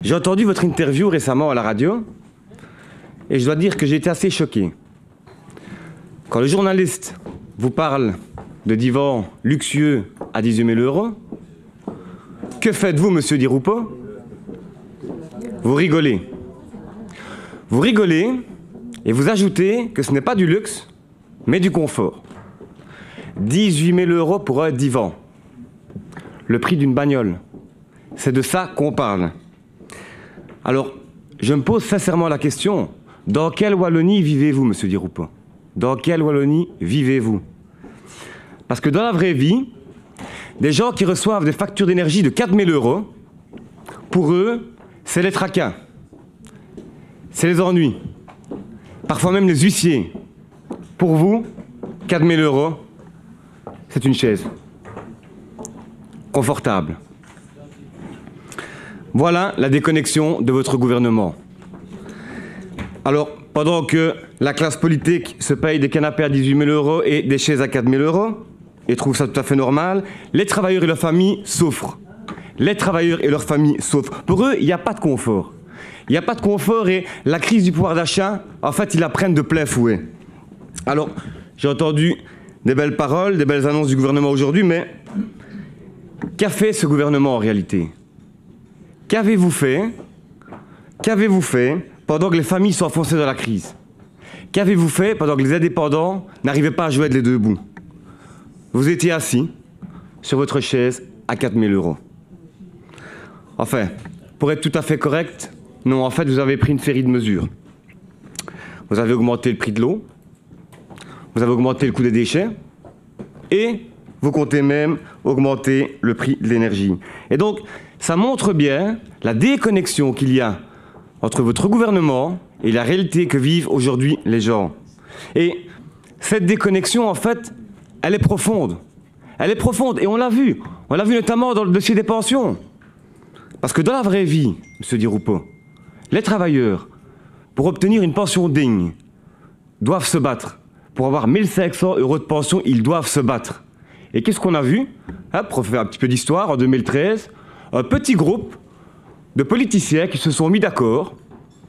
J'ai entendu votre interview récemment à la radio et je dois dire que j'ai été assez choqué. Quand le journaliste vous parle de divans luxueux à 18 000 €, que faites-vous, monsieur Di Rupo? Vous rigolez. Vous rigolez et vous ajoutez que ce n'est pas du luxe, mais du confort. 18 000 € pour un divan. Le prix d'une bagnole. C'est de ça qu'on parle. Alors, je me pose sincèrement la question, dans quelle Wallonie vivez-vous, monsieur Di Rupo? Dans quelle Wallonie vivez-vous? Parce que dans la vraie vie, des gens qui reçoivent des factures d'énergie de 4 000 €, pour eux, c'est les tracas, c'est les ennuis, parfois même les huissiers. Pour vous, 4 000 €, c'est une chaise confortable. Voilà la déconnexion de votre gouvernement. Alors, pendant que la classe politique se paye des canapés à 18 000 € et des chaises à 4 000 € et trouve ça tout à fait normal, les travailleurs et leurs familles souffrent. Les travailleurs et leurs familles souffrent. Pour eux, il n'y a pas de confort. Il n'y a pas de confort et la crise du pouvoir d'achat, en fait, ils la prennent de plein fouet. Alors, j'ai entendu des belles paroles, des belles annonces du gouvernement aujourd'hui, mais qu'a fait ce gouvernement en réalité? Qu'avez-vous fait pendant que les familles sont enfoncées dans la crise? Qu'avez-vous fait pendant que les indépendants n'arrivaient pas à joindre les deux bouts? Vous étiez assis sur votre chaise à 4 000 €. Enfin, pour être tout à fait correct, non, en fait, vous avez pris une série de mesures. Vous avez augmenté le prix de l'eau, vous avez augmenté le coût des déchets, et vous comptez même augmenter le prix de l'énergie. Et donc, ça montre bien la déconnexion qu'il y a entre votre gouvernement et la réalité que vivent aujourd'hui les gens. Et cette déconnexion, en fait, elle est profonde. Elle est profonde, et on l'a vu. On l'a vu notamment dans le dossier des pensions. Parce que dans la vraie vie, M. Di Rupo, les travailleurs, pour obtenir une pension digne, doivent se battre. Pour avoir 1 500 € de pension, ils doivent se battre. Et qu'est-ce qu'on a vu? Pour faire un petit peu d'histoire, en 2013, un petit groupe de politiciens qui se sont mis d'accord,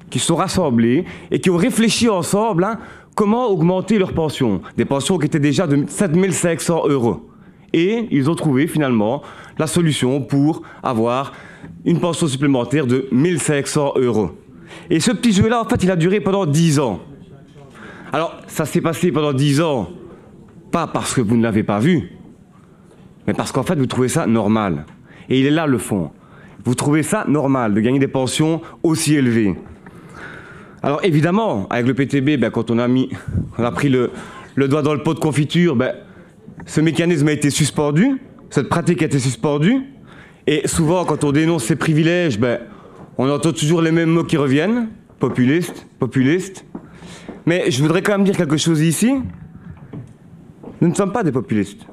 qui se sont rassemblés et qui ont réfléchi ensemble comment augmenter leurs pensions. Des pensions qui étaient déjà de 7 500 €. Et ils ont trouvé finalement la solution pour avoir une pension supplémentaire de 1 500 €. Et ce petit jeu-là, en fait, il a duré pendant 10 ans. Alors, ça s'est passé pendant 10 ans, pas parce que vous ne l'avez pas vu, mais parce qu'en fait, vous trouvez ça normal. Et il est là le fond. Vous trouvez ça normal de gagner des pensions aussi élevées. Alors évidemment, avec le PTB, quand on a pris le doigt dans le pot de confiture, ce mécanisme a été suspendu, cette pratique a été suspendue. Et souvent, quand on dénonce ces privilèges, on entend toujours les mêmes mots qui reviennent. Populiste, populiste. Mais je voudrais quand même dire quelque chose ici. Nous ne sommes pas des populistes.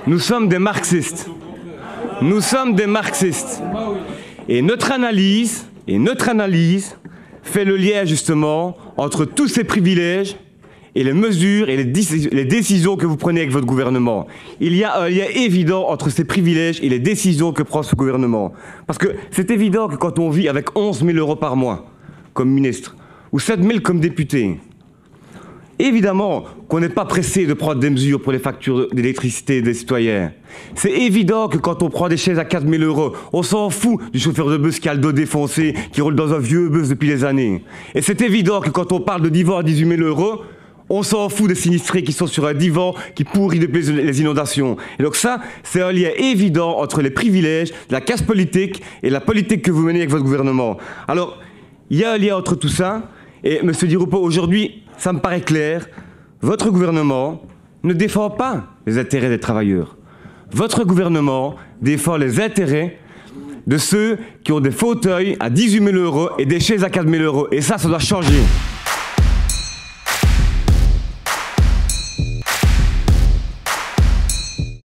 Nous sommes des marxistes. Nous sommes des marxistes. Et notre analyse fait le lien justement entre tous ces privilèges et les mesures et les décisions que vous prenez avec votre gouvernement. Il y a un lien évident entre ces privilèges et les décisions que prend ce gouvernement. Parce que c'est évident que quand on vit avec 11 000 € par mois comme ministre, ou 7 000 comme député, évidemment qu'on n'est pas pressé de prendre des mesures pour les factures d'électricité des citoyens. C'est évident que quand on prend des chaises à 4 000 €, on s'en fout du chauffeur de bus qui a le dos défoncé, qui roule dans un vieux bus depuis des années. Et c'est évident que quand on parle de divan à 18 000 €, on s'en fout des sinistrés qui sont sur un divan qui pourrit depuis les inondations. Et donc ça, c'est un lien évident entre les privilèges, la casse politique et la politique que vous menez avec votre gouvernement. Alors, il y a un lien entre tout ça. Et M. Di Rupo, aujourd'hui, ça me paraît clair, votre gouvernement ne défend pas les intérêts des travailleurs. Votre gouvernement défend les intérêts de ceux qui ont des fauteuils à 18 000 € et des chaises à 4 000 €. Et ça doit changer.